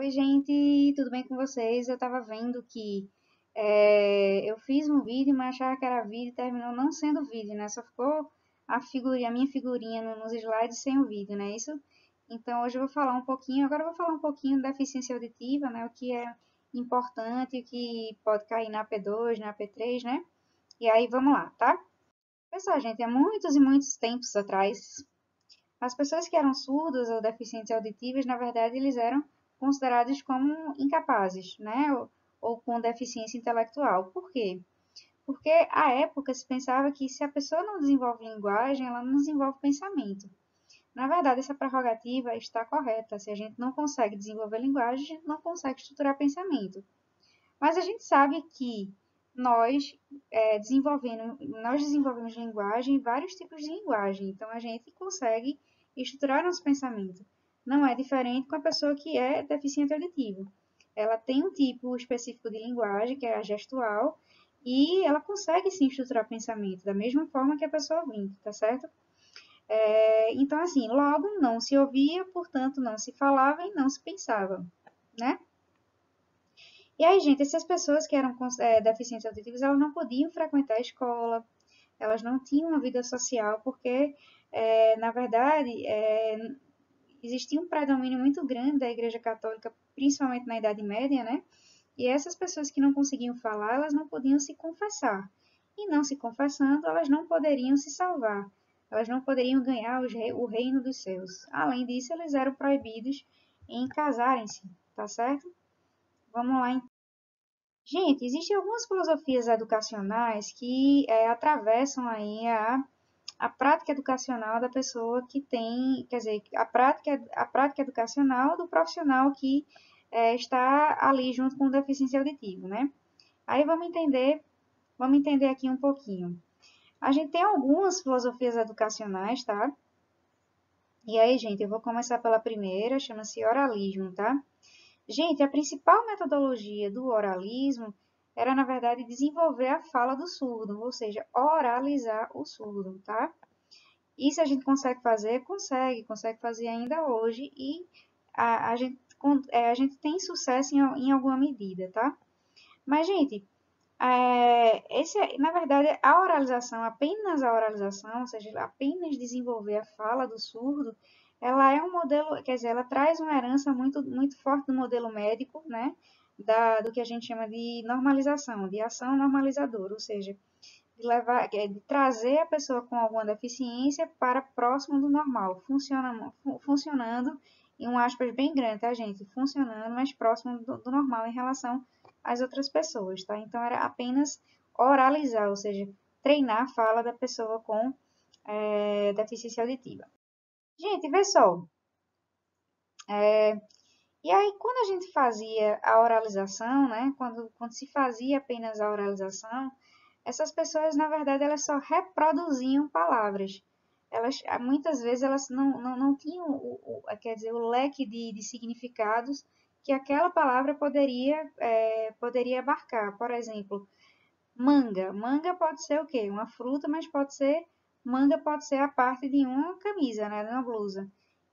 Oi, gente, tudo bem com vocês? Eu tava vendo que eu fiz um vídeo, mas achava que era vídeo e terminou não sendo vídeo, né? Só ficou a minha figurinha nos slides sem o vídeo, né? Isso. Então, hoje eu vou falar um pouquinho, agora eu vou falar um pouquinho da deficiência auditiva, né? O que é importante, o que pode cair na P2, na P3, né? E aí, vamos lá, tá? Pessoal, gente, há muitos e muitos tempos atrás, as pessoas que eram surdas ou deficientes auditivas, na verdade, eles eram considerados como incapazes, né? Ou com deficiência intelectual. Por quê? Porque à época se pensava que se a pessoa não desenvolve linguagem, ela não desenvolve pensamento. Na verdade, essa prerrogativa está correta. Se a gente não consegue desenvolver linguagem, a gente não consegue estruturar pensamento. Mas a gente sabe que nós, nós desenvolvemos linguagem, vários tipos de linguagem. Então, a gente consegue estruturar nosso pensamento. Não é diferente com a pessoa que é deficiente auditivo. Ela tem um tipo específico de linguagem, que é a gestual, e ela consegue sim estruturar pensamento, da mesma forma que a pessoa ouvinte, tá certo? Então, assim, logo não se ouvia, portanto não se falava e não se pensava, né? E aí, gente, essas pessoas que eram deficientes auditivos, elas não podiam frequentar a escola, elas não tinham uma vida social, porque, na verdade, existia um predomínio muito grande da Igreja Católica, principalmente na Idade Média, né? E essas pessoas que não conseguiam falar, elas não podiam se confessar. E não se confessando, elas não poderiam se salvar. Elas não poderiam ganhar o reino dos céus. Além disso, eles eram proibidos em casarem-se, tá certo? Vamos lá, então. Gente, existem algumas filosofias educacionais que atravessam aí a prática educacional da pessoa que tem, quer dizer, a prática educacional do profissional que está ali junto com o deficiente auditivo, né? Aí vamos entender aqui um pouquinho. A gente tem algumas filosofias educacionais, tá? E aí, gente, eu vou começar pela primeira, chama-se oralismo, tá? Gente, a principal metodologia do oralismo era, na verdade, desenvolver a fala do surdo, ou seja, oralizar o surdo, tá? Isso a gente consegue fazer? Consegue fazer ainda hoje e a gente tem sucesso em alguma medida, tá? Mas, gente, na verdade, a oralização, apenas a oralização, ou seja, apenas desenvolver a fala do surdo, ela é um modelo, quer dizer, ela traz uma herança muito forte do modelo médico, né? Do que a gente chama de normalização, de ação normalizadora, ou seja, de trazer a pessoa com alguma deficiência para próximo do normal, funcionando em um aspas bem grande, tá, gente? Funcionando mais próximo do normal em relação às outras pessoas, tá? Então era apenas oralizar, ou seja, treinar a fala da pessoa com deficiência auditiva. Gente, vê só. E aí, quando a gente fazia a oralização, né? Quando se fazia apenas a oralização, essas pessoas, na verdade, elas só reproduziam palavras. Elas, muitas vezes, elas não tinham, quer dizer, o leque de significados que aquela palavra poderia abarcar. Por exemplo, manga. Manga pode ser o quê? Uma fruta, mas manga pode ser a parte de uma camisa, né? De uma blusa.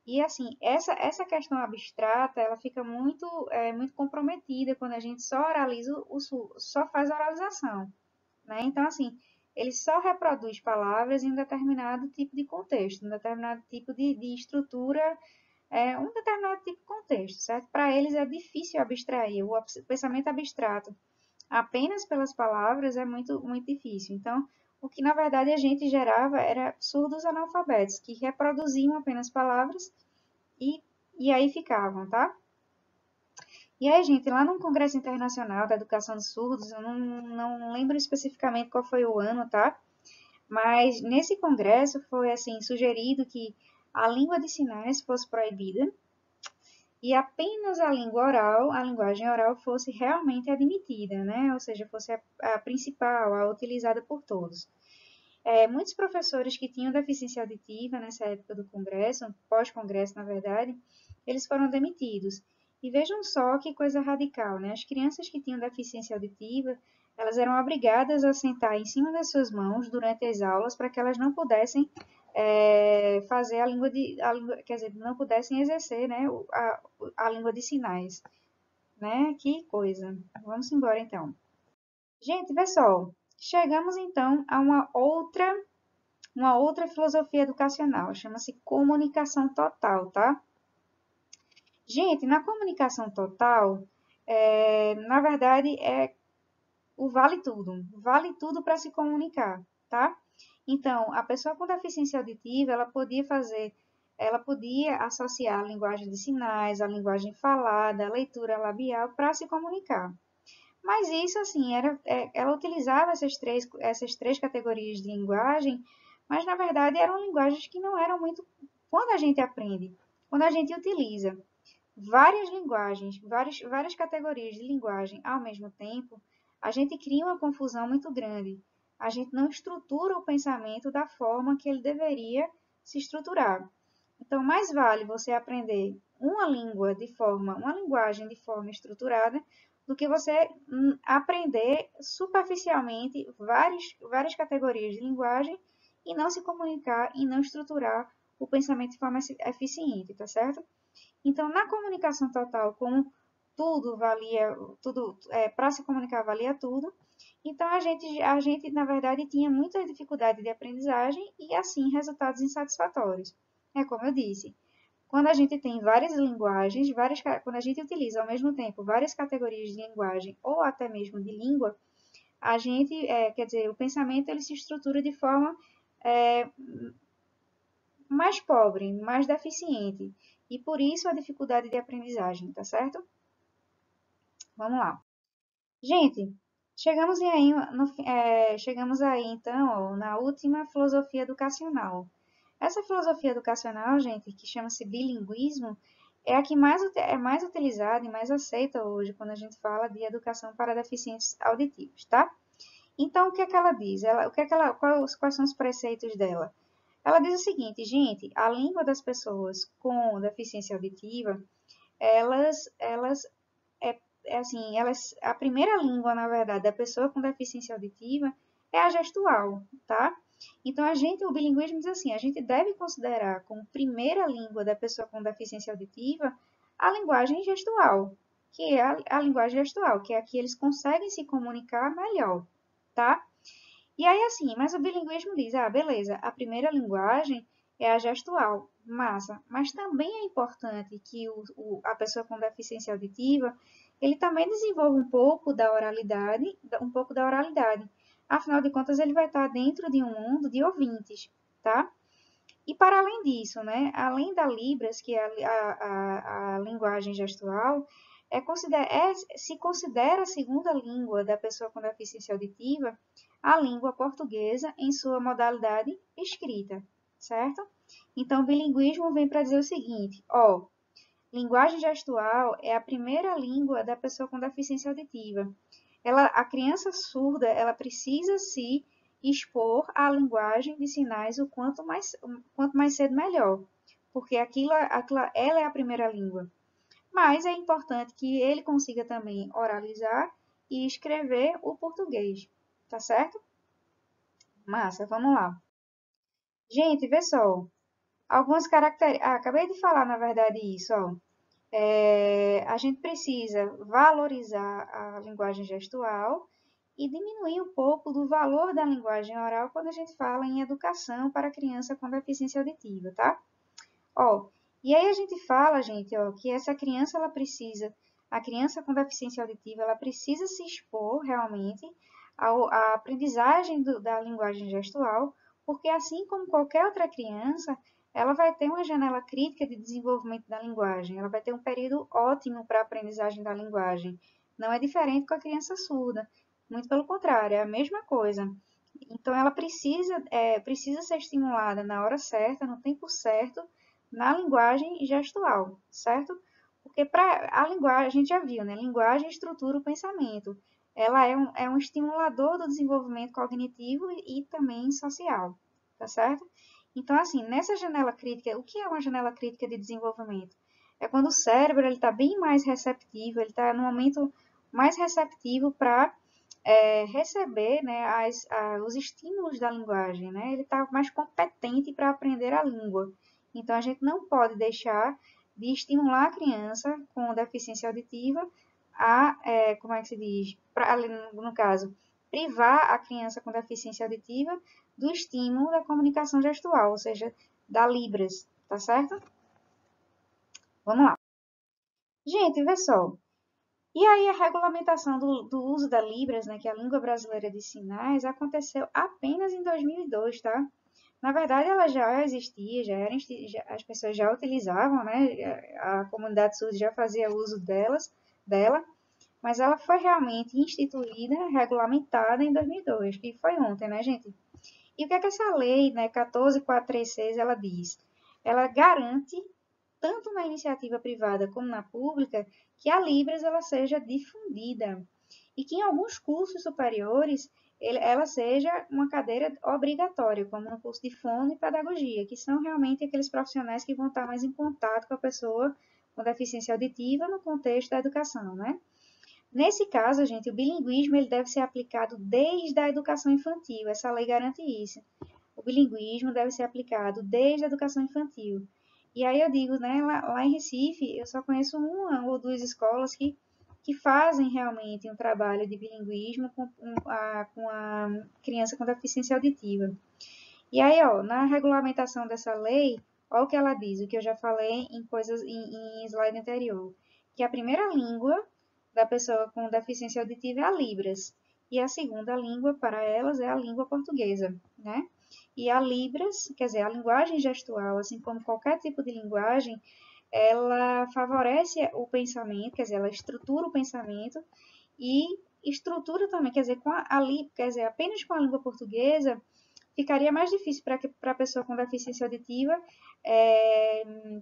E assim, essa questão abstrata, ela fica muito comprometida quando a gente só oraliza, só faz a oralização, né? Então, assim, ele só reproduz palavras em um determinado tipo de contexto, um determinado tipo de estrutura, um determinado tipo de contexto, certo? Para eles é difícil abstrair, o pensamento abstrato apenas pelas palavras é muito difícil. Então, o que na verdade a gente gerava era surdos analfabetos, que reproduziam apenas palavras e, e aí ficavam, tá? E aí, gente, lá no Congresso Internacional da Educação dos Surdos, eu não lembro especificamente qual foi o ano, tá? Mas nesse congresso foi assim sugerido que a língua de sinais fosse proibida e apenas a língua oral, a linguagem oral fosse realmente admitida, né? Ou seja, fosse a principal, a utilizada por todos. Muitos professores que tinham deficiência auditiva nessa época do congresso, pós-congresso na verdade, eles foram demitidos. E vejam só que coisa radical, né? As crianças que tinham deficiência auditiva, elas eram obrigadas a sentar em cima das suas mãos durante as aulas para que elas não pudessem fazer quer dizer, não pudessem exercer, né, a língua de sinais, né? Que coisa. Vamos embora então. Gente, pessoal, chegamos então a uma outra filosofia educacional, chama-se comunicação total, tá? Gente, na comunicação total, na verdade, o vale tudo para se comunicar, tá? Então, a pessoa com deficiência auditiva, ela podia associar a linguagem de sinais, a linguagem falada, a leitura labial para se comunicar. Mas isso, assim, ela utilizava essas três categorias de linguagem, mas na verdade eram linguagens que não eram muito. Quando a gente aprende, quando a gente utiliza várias linguagens, várias categorias de linguagem ao mesmo tempo, a gente cria uma confusão muito grande. A gente não estrutura o pensamento da forma que ele deveria se estruturar. Então, mais vale você aprender uma linguagem de forma estruturada, do que você aprender superficialmente várias categorias de linguagem e não se comunicar e não estruturar o pensamento de forma eficiente, tá certo? Então, na comunicação total, como tudo para se comunicar valia tudo, então a gente, na verdade, tinha muita dificuldade de aprendizagem e, assim, resultados insatisfatórios. É como eu disse, quando a gente tem várias linguagens, quando a gente utiliza ao mesmo tempo várias categorias de linguagem ou até mesmo de língua, a gente, quer dizer, o pensamento ele se estrutura de forma é, mais pobre, mais deficiente. E por isso a dificuldade de aprendizagem, tá certo? Vamos lá. Gente, chegamos aí então ó, na última filosofia educacional. Essa filosofia educacional, gente, que chama-se bilinguismo, é a que é mais utilizada e mais aceita hoje quando a gente fala de educação para deficientes auditivos, tá? Então, o que é que ela diz? Quais são os preceitos dela? Ela diz o seguinte, gente, a língua das pessoas com deficiência auditiva, elas a primeira língua, na verdade, da pessoa com deficiência auditiva é a gestual, tá? Então, o bilinguismo diz assim, a gente deve considerar como primeira língua da pessoa com deficiência auditiva a linguagem gestual, que é a linguagem gestual, que é a que eles conseguem se comunicar melhor, tá? E aí, assim, mas o bilinguismo diz, beleza, a primeira linguagem é a gestual, massa, mas também é importante que a pessoa com deficiência auditiva, ele também desenvolva um pouco da oralidade. Afinal de contas, ele vai estar dentro de um mundo de ouvintes, tá? E para além disso, né, além da Libras, que é a linguagem gestual, se considera a segunda língua da pessoa com deficiência auditiva a língua portuguesa em sua modalidade escrita, certo? Então, o bilinguismo vem para dizer o seguinte, linguagem gestual é a primeira língua da pessoa com deficiência auditiva. A criança surda, ela precisa se expor à linguagem de sinais o quanto mais cedo melhor, porque ela é a primeira língua. Mas é importante que ele consiga também oralizar e escrever o português, tá certo? Massa, vamos lá. Gente, vê só, algumas características. Acabei de falar, na verdade, isso, ó. A gente precisa valorizar a linguagem gestual e diminuir um pouco do valor da linguagem oral quando a gente fala em educação para criança com deficiência auditiva, tá? Ó, e aí a gente fala, gente, ó, que a criança com deficiência auditiva, ela precisa se expor realmente à aprendizagem da linguagem gestual, porque assim como qualquer outra criança, ela vai ter uma janela crítica de desenvolvimento da linguagem, ela vai ter um período ótimo para a aprendizagem da linguagem. Não é diferente com a criança surda, muito pelo contrário, é a mesma coisa. Então, ela precisa ser estimulada na hora certa, no tempo certo, na linguagem gestual, certo? Porque para a linguagem, a gente já viu, né? Linguagem estrutura o pensamento. Ela é um estimulador do desenvolvimento cognitivo e também social, tá certo? Então, assim, nessa janela crítica, o que é uma janela crítica de desenvolvimento? É quando o cérebro está bem mais receptivo, ele está no momento mais receptivo para receber, né, os estímulos da linguagem, né? Ele está mais competente para aprender a língua. Então, a gente não pode deixar de estimular a criança com deficiência auditiva como é que se diz? No caso, privar a criança com deficiência auditiva do estímulo da comunicação gestual, ou seja, da Libras, tá certo? Vamos lá. Gente, vê só. E aí a regulamentação do uso da Libras, né, que é a língua brasileira de sinais, aconteceu apenas em 2002, tá? Na verdade, ela já existia, as pessoas já utilizavam, né? A comunidade surda já fazia uso dela, mas ela foi realmente instituída, regulamentada em 2002, que foi ontem, né, gente? E o que é que essa lei, né, 14.436, ela diz? Ela garante tanto na iniciativa privada como na pública, que a Libras ela seja difundida e que em alguns cursos superiores ela seja uma cadeira obrigatória, como no curso de fono e pedagogia, que são realmente aqueles profissionais que vão estar mais em contato com a pessoa com deficiência auditiva no contexto da educação, né? Nesse caso, gente, o bilinguismo ele deve ser aplicado desde a educação infantil. Essa lei garante isso. O bilinguismo deve ser aplicado desde a educação infantil. E aí eu digo, né, lá em Recife, eu só conheço uma ou duas escolas que fazem realmente um trabalho de bilinguismo com a criança com deficiência auditiva. E aí, ó, na regulamentação dessa lei, olha o que ela diz, o que eu já falei em slide anterior, que a primeira língua da pessoa com deficiência auditiva é a Libras, e a segunda língua para elas é a língua portuguesa, né? E a Libras, quer dizer, a linguagem gestual, assim como qualquer tipo de linguagem, ela favorece o pensamento, quer dizer, ela estrutura o pensamento e estrutura também, quer dizer, quer dizer, apenas com a língua portuguesa ficaria mais difícil para a pessoa com deficiência auditiva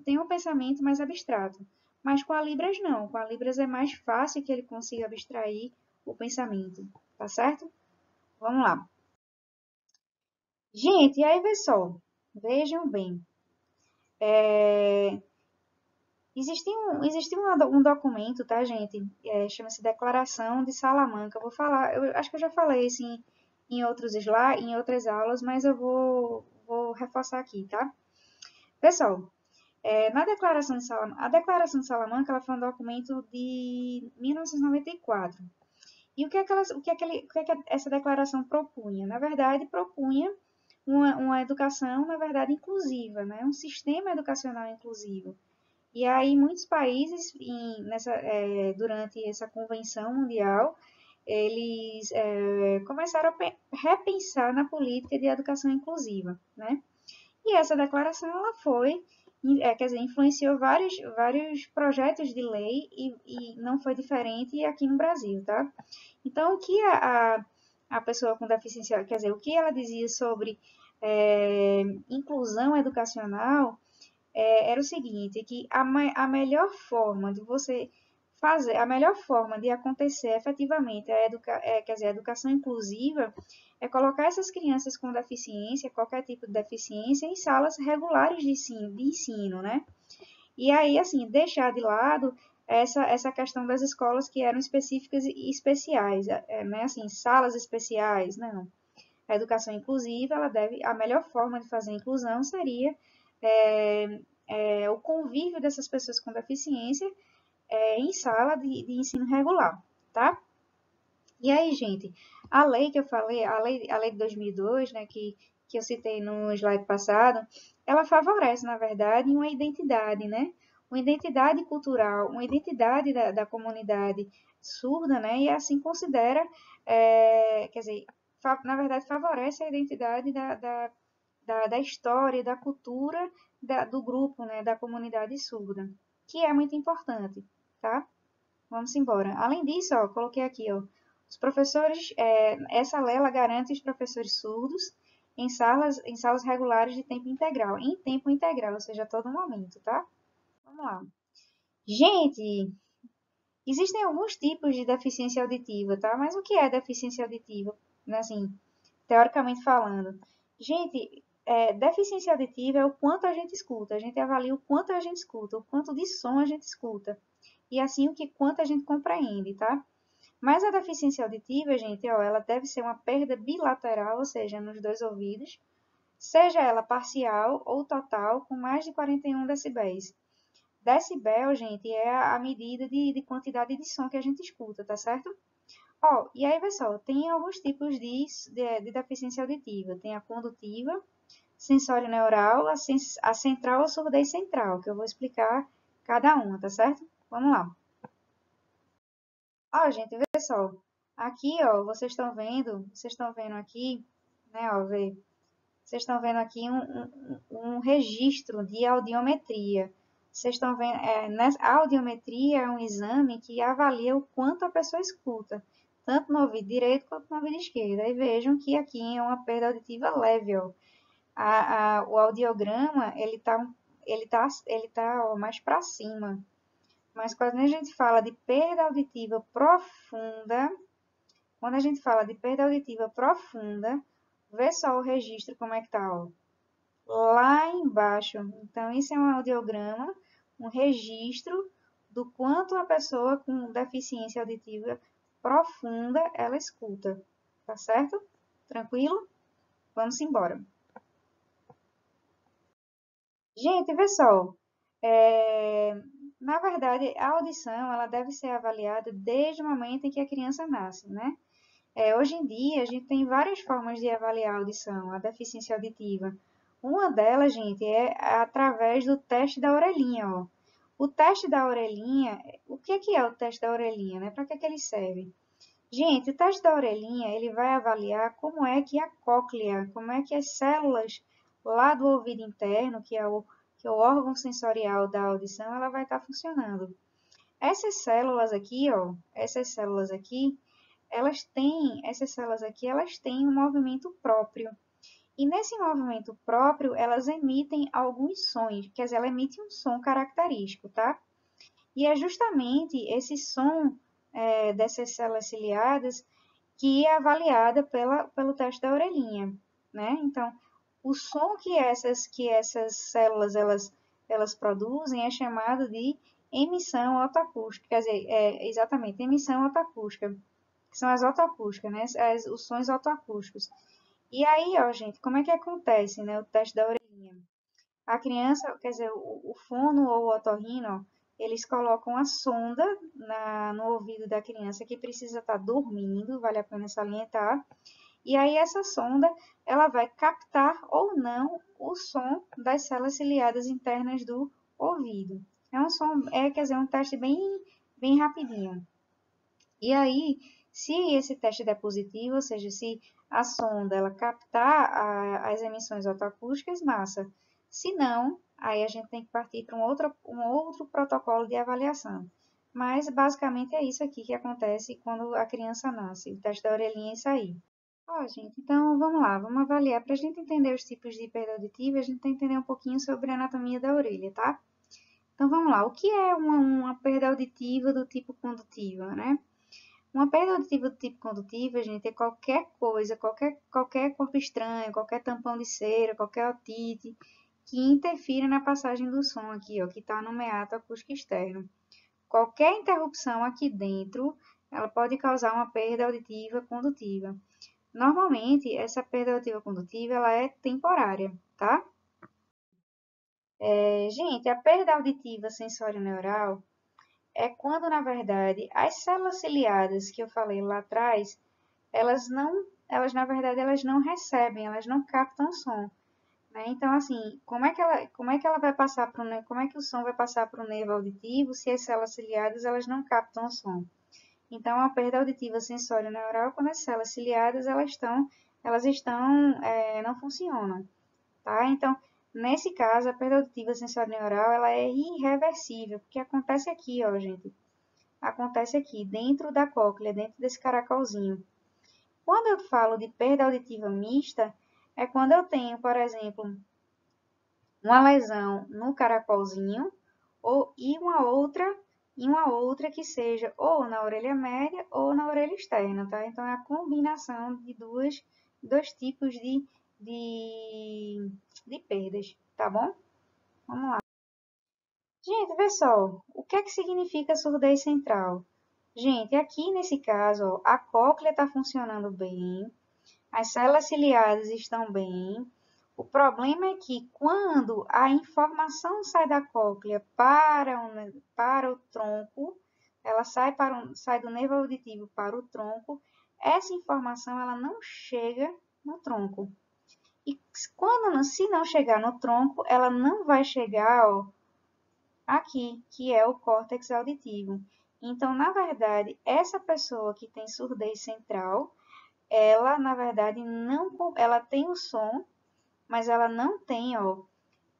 ter um pensamento mais abstrato. Mas com a Libras não, com a Libras é mais fácil que ele consiga abstrair o pensamento, tá certo? Vamos lá. Gente, e aí vejam bem. É, existe um documento, tá, gente? Chama-se Declaração de Salamanca. Eu vou falar, eu acho que eu já falei isso em outros slides, em outras aulas, mas eu vou reforçar aqui, tá? Pessoal, a Declaração de Salamanca ela foi um documento de 1994. E o que essa declaração propunha? Na verdade, propunha uma educação, na verdade, inclusiva, né? Um sistema educacional inclusivo. E aí, muitos países, durante essa convenção mundial, eles começaram a repensar na política de educação inclusiva, né? E essa declaração, ela quer dizer, influenciou vários projetos de lei e não foi diferente aqui no Brasil, tá? Então, o que a pessoa com deficiência, quer dizer, o que ela dizia sobre inclusão educacional era o seguinte, que a melhor forma de você fazer, a melhor forma de acontecer efetivamente quer dizer, a educação inclusiva é colocar essas crianças com deficiência, qualquer tipo de deficiência, em salas regulares de ensino, né? E aí, assim, deixar de lado essa questão das escolas que eram específicas e especiais, né? Assim, salas especiais, não. A educação inclusiva, a melhor forma de fazer a inclusão seria o convívio dessas pessoas com deficiência em sala de ensino regular, tá? E aí, gente, a lei que eu falei, a lei de 2002, né, que eu citei no slide passado, ela favorece, na verdade, uma identidade, né? Uma identidade cultural, uma identidade da comunidade surda, né? E assim considera, quer dizer, na verdade, favorece a identidade da história e da cultura do grupo, né? Da comunidade surda, que é muito importante, tá? Vamos embora. Além disso, ó, coloquei aqui, ó, os professores, essa lei ela garante os professores surdos em salas regulares de tempo integral, em tempo integral, ou seja, a todo momento, tá? Vamos lá. Gente, existem alguns tipos de deficiência auditiva, tá? Mas o que é deficiência auditiva, né, assim, teoricamente falando? Gente, deficiência auditiva é o quanto a gente escuta. A gente avalia o quanto a gente escuta, o quanto de som a gente escuta. E assim quanto a gente compreende, tá? Mas a deficiência auditiva, gente, ó, ela deve ser uma perda bilateral, ou seja, nos dois ouvidos, seja ela parcial ou total, com mais de 41 decibéis. Decibel, gente, é a medida de quantidade de som que a gente escuta, tá certo? Ó, e aí, pessoal, tem alguns tipos de deficiência auditiva. Tem a condutiva, sensório neural, a central ou surdez central, que eu vou explicar cada uma, tá certo? Vamos lá. Ó, gente, vê só. Aqui, ó, vocês estão vendo aqui, né, ó, vê. Vocês estão vendo aqui um registro de audiometria. Vocês estão vendo, a audiometria é um exame que avalia o quanto a pessoa escuta, tanto no ouvido direito quanto no ouvido esquerdo. Aí vejam que aqui é uma perda auditiva leve, ó. O audiograma, ele tá ó, mais para cima. Mas quando a gente fala de perda auditiva profunda, quando a gente fala de perda auditiva profunda, vê só o registro como é que tá, ó. Lá embaixo. Então, isso é um audiograma, um registro do quanto a pessoa com deficiência auditiva profunda ela escuta. Tá certo? Tranquilo? Vamos embora. Gente, vê só. Na verdade, a audição ela deve ser avaliada desde o momento em que a criança nasce, né? Hoje em dia, a gente tem várias formas de avaliar a audição, a deficiência auditiva. Uma delas, gente, é através do teste da orelhinha, ó. O teste da orelhinha, o que é o teste da orelhinha, né? Para que ele serve? Gente, o teste da orelhinha, ele vai avaliar como é que a cóclea, como é que as células lá do ouvido interno, que é o órgão sensorial da audição, ela vai estar funcionando. Essas células aqui, ó, essas células aqui, elas têm um movimento próprio. E nesse movimento próprio, elas emitem alguns sons, quer dizer, ela emite um som característico, tá? E é justamente esse som dessas células ciliadas que é avaliada pelo teste da orelhinha, né? Então, o som que essas células elas produzem é chamado de emissão otoacústica, quer dizer, exatamente, emissão otoacústica, que são as otoacústicas, né? Os sons otoacústicos. E aí, ó, gente, como é que acontece, né, o teste da orelhinha? A criança, quer dizer, o fono ou o otorrino, eles colocam a sonda no ouvido da criança que precisa estar dormindo, vale a pena salientar. E aí essa sonda, ela vai captar ou não o som das células ciliadas internas do ouvido. É um som, quer dizer, um teste bem rapidinho. E aí, se esse teste der positivo, ou seja, se a sonda ela captar as emissões otoacústicas, massa. Se não, aí a gente tem que partir para um outro protocolo de avaliação. Mas basicamente é isso aqui que acontece quando a criança nasce. O teste da orelhinha é isso aí. Ó, gente, então vamos lá, vamos avaliar. Para a gente entender os tipos de perda auditiva, a gente tem que entender um pouquinho sobre a anatomia da orelha, tá? Então vamos lá, o que é uma perda auditiva do tipo condutiva, né? Uma perda auditiva do tipo condutiva, gente, é qualquer coisa, qualquer corpo estranho, qualquer tampão de cera, qualquer otite que interfira na passagem do som aqui, ó, que está no meato acústico externo. Qualquer interrupção aqui dentro, ela pode causar uma perda auditiva condutiva. Normalmente, essa perda auditiva condutiva, ela é temporária, tá? Gente, a perda auditiva sensório-neural é quando, na verdade, as células ciliadas que eu falei lá atrás, na verdade, elas não recebem, elas não captam som, né? Então, assim, como é que ela vai passar como é que o som vai passar para o nervo auditivo se as células ciliadas, elas não captam o som? Então, a perda auditiva sensório-neural, quando as células ciliadas, não funcionam, tá? Então, nesse caso, a perda auditiva sensório-neural, ela é irreversível, porque acontece aqui, ó, gente. Acontece aqui, dentro da cóclea, dentro desse caracolzinho. Quando eu falo de perda auditiva mista, é quando eu tenho, por exemplo, uma lesão no caracolzinho e uma outra que seja ou na orelha média ou na orelha externa, tá? Então é a combinação de dois tipos de perdas, tá bom? Vamos lá. Gente, vê só, o que é que significa surdez central? Gente, aqui nesse caso, ó, a cóclea está funcionando bem, as células ciliadas estão bem. O problema é que quando a informação sai da cóclea para o tronco, ela sai do nervo auditivo para o tronco, essa informação ela não chega no tronco. E se não chegar no tronco, ela não vai chegar, ó, aqui, que é o córtex auditivo. Então, na verdade, essa pessoa que tem surdez central, ela, na verdade, não, ela tem o som, mas ela não tem, ó,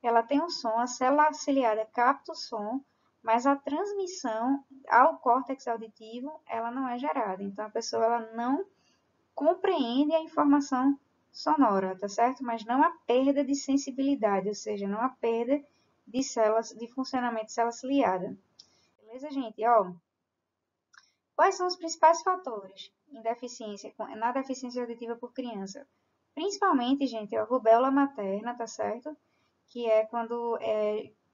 ela tem o som, a célula ciliada capta o som, mas a transmissão ao córtex auditivo, ela não é gerada. Então, a pessoa ela não compreende a informação sonora, tá certo? Mas não há perda de sensibilidade, ou seja, não há perda de células, de funcionamento de célula ciliada. Beleza, gente? Ó, quais são os principais fatores na deficiência auditiva por criança? Principalmente, gente, a rubéola materna, tá certo? Que é quando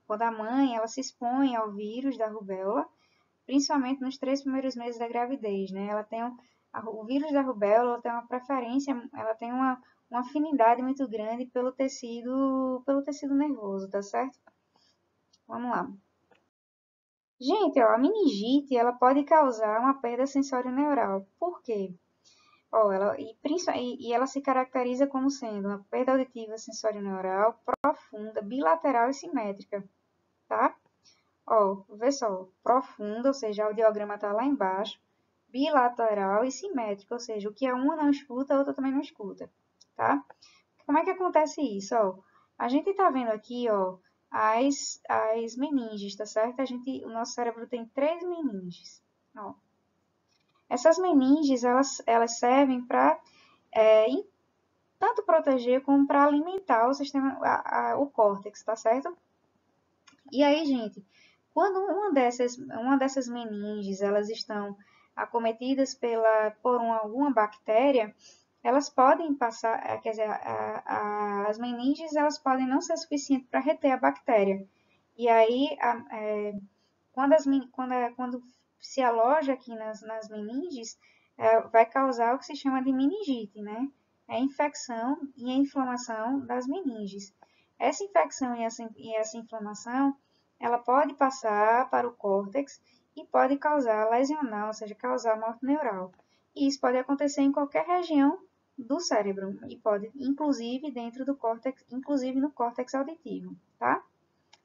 a mãe ela se expõe ao vírus da rubéola, principalmente nos 3 primeiros meses da gravidez, né? O vírus da rubéola tem uma preferência, ela tem uma afinidade muito grande pelo tecido nervoso, tá certo? Vamos lá. Gente, ó, a meningite, ela pode causar uma perda sensório-neural. Por quê? Ó, ela se caracteriza como sendo uma perda auditiva sensório-neural profunda, bilateral e simétrica, tá? Ó, vê só, profunda, ou seja, o audiograma tá lá embaixo, bilateral e simétrica, ou seja, o que a uma não escuta, a outra também não escuta, tá? Como é que acontece isso, ó? A gente tá vendo aqui, ó, as meninges, tá certo? O nosso cérebro tem 3 meninges, ó. Essas meninges, elas servem para tanto proteger como para alimentar o sistema, o córtex, tá certo? E aí, gente, quando uma dessas meninges, elas estão acometidas por alguma bactéria, elas podem passar, quer dizer, as meninges, elas podem não ser suficientes para reter a bactéria. E aí, quando se aloja aqui nas meninges, vai causar o que se chama de meningite, né? É a infecção e a inflamação das meninges. Essa infecção e essa inflamação, ela pode passar para o córtex e pode causar lesional, ou seja, causar morte neural. E isso pode acontecer em qualquer região do cérebro e pode, inclusive, dentro do córtex, inclusive no córtex auditivo, tá?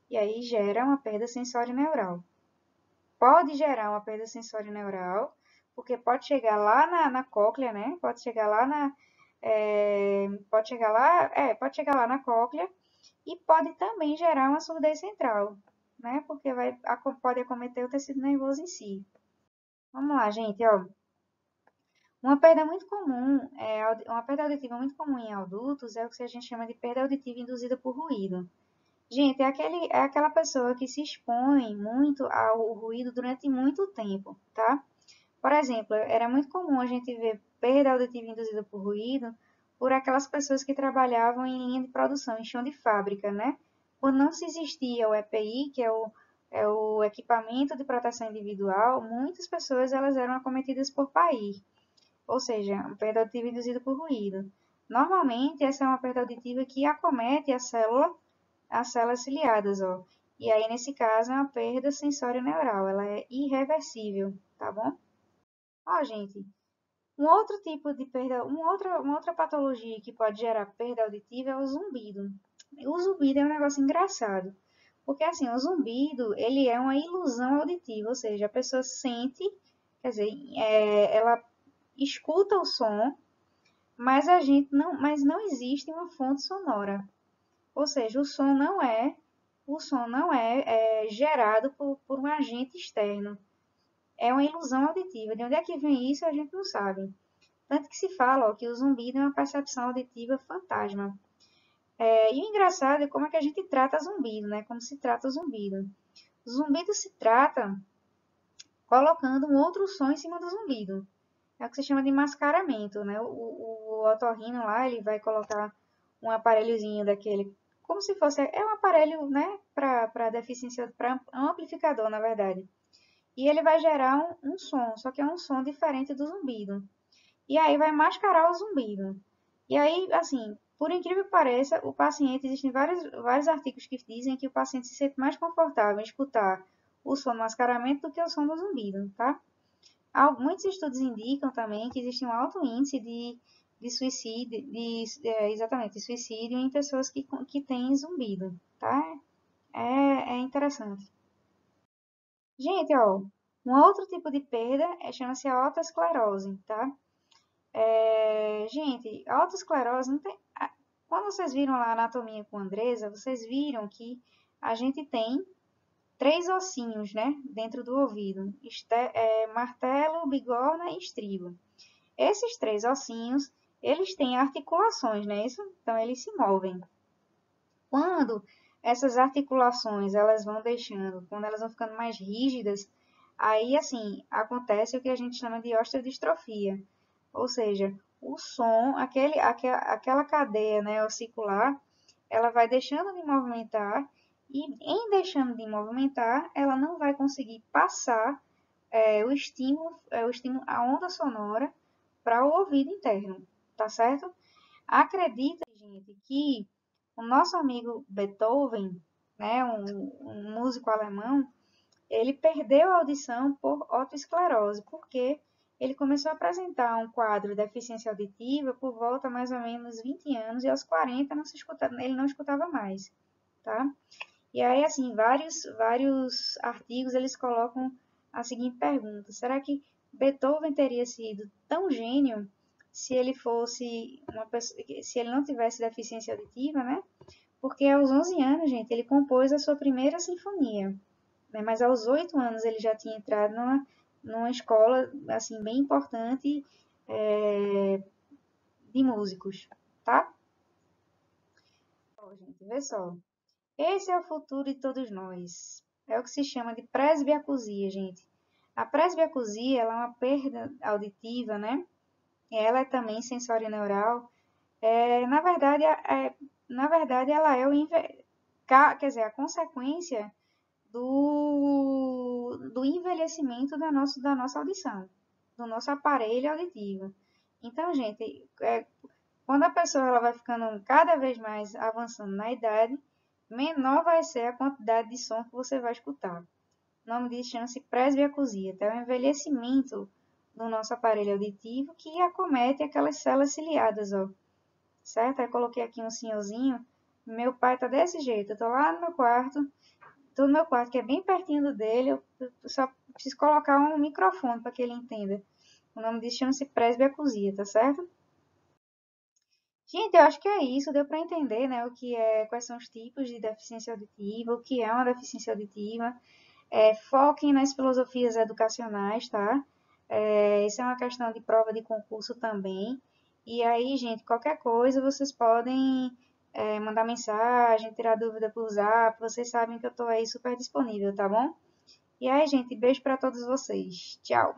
E aí gera uma perda sensório neural. Pode gerar uma perda sensório neural, porque pode chegar lá na cóclea, né? Pode chegar lá na cóclea e pode também gerar uma surdez central, né? Porque pode acometer o tecido nervoso em si. Vamos lá, gente, ó. Uma perda auditiva muito comum em adultos é o que a gente chama de perda auditiva induzida por ruído. Gente, é aquela pessoa que se expõe muito ao ruído durante muito tempo, tá? Por exemplo, era muito comum a gente ver perda auditiva induzida por ruído por aquelas pessoas que trabalhavam em linha de produção, em chão de fábrica, né? Quando não se existia o EPI, que é o equipamento de proteção individual, muitas pessoas elas eram acometidas por PAI, ou seja, uma perda auditiva induzida por ruído. Normalmente, essa é uma perda auditiva que acomete as células ciliadas, ó. E aí, nesse caso, é uma perda sensório-neural, ela é irreversível, tá bom? Ó, gente, um outro tipo de perda, uma outra patologia que pode gerar perda auditiva é o zumbido. O zumbido é um negócio engraçado, porque assim, o zumbido, ele é uma ilusão auditiva, ou seja, a pessoa sente, quer dizer, ela escuta o som, mas não existe uma fonte sonora. Ou seja, o som não é gerado por um agente externo. É uma ilusão auditiva. De onde é que vem isso, a gente não sabe. Tanto que se fala ó, que o zumbido é uma percepção auditiva fantasma. E o engraçado é como é que a gente trata zumbido, né? Como se trata o zumbido. O zumbido se trata colocando um outro som em cima do zumbido. É o que se chama de mascaramento, né? O otorrino lá, ele vai colocar um aparelhozinho daquele, como se fosse, é um aparelho, né, para deficiência, para amplificador, na verdade. e ele vai gerar um som, só que é um som diferente do zumbido. E aí vai mascarar o zumbido. E aí, assim, por incrível que pareça, o paciente, existem vários artigos que dizem que o paciente se sente mais confortável em escutar o som do mascaramento do que o som do zumbido, tá? Muitos estudos indicam também que existe um alto índice de suicídio, exatamente, de suicídio em pessoas que têm zumbido, tá? É interessante. Gente, ó, um outro tipo de perda chama-se a autoesclerose, tá? Gente, a autoesclerose não tem. Quando vocês viram lá a anatomia com a Andresa, vocês viram que a gente tem três ossinhos, né, dentro do ouvido: martelo, bigorna e estribo. Esses três ossinhos, eles têm articulações, né? Isso? Então eles se movem. Quando essas articulações elas vão deixando, quando elas vão ficando mais rígidas, aí assim acontece o que a gente chama de osteodistrofia, ou seja, o som, aquela cadeia, né, ossicular, ela vai deixando de movimentar e em deixando de movimentar, ela não vai conseguir passar a onda sonora para o ouvido interno, tá certo? Acredita, gente, que o nosso amigo Beethoven, né, um músico alemão, ele perdeu a audição por otosclerose, porque ele começou a apresentar um quadro de deficiência auditiva por volta mais ou menos 20 anos e aos 40 ele não escutava mais, tá? E aí, assim, vários artigos eles colocam a seguinte pergunta: será que Beethoven teria sido tão gênio se ele fosse uma pessoa, se ele não tivesse deficiência auditiva, né? Porque aos 11 anos, gente, ele compôs a sua primeira sinfonia, né? Mas aos 8 anos ele já tinha entrado numa escola, assim, bem importante de músicos, tá? Ó, gente, vê só. Esse é o futuro de todos nós. É o que se chama de presbiacusia, gente. A presbiacusia, ela é uma perda auditiva, né? Ela é também sensorineural. Na verdade, ela é quer dizer, a consequência do envelhecimento da nossa audição, do nosso aparelho auditivo. Então, gente, quando a pessoa ela vai ficando cada vez mais avançando na idade, menor vai ser a quantidade de som que você vai escutar. O nome disso chama-se presbiacusia, tá? É o envelhecimento do nosso aparelho auditivo que acomete aquelas células ciliadas, ó. Certo? Aí coloquei aqui um senhorzinho. Meu pai tá desse jeito. Eu tô lá no meu quarto, tô no meu quarto, que é bem pertinho do dele. Eu só preciso colocar um microfone para que ele entenda. O nome disso chama-se presbiacusia, tá certo? Gente, eu acho que é isso. Deu para entender, né, quais são os tipos de deficiência auditiva, o que é uma deficiência auditiva. Foquem nas filosofias educacionais, tá? Isso é uma questão de prova de concurso também. E aí, gente, qualquer coisa, vocês podem mandar mensagem, tirar dúvida por zap. Vocês sabem que eu tô aí super disponível, tá bom? E aí, gente, beijo para todos vocês. Tchau!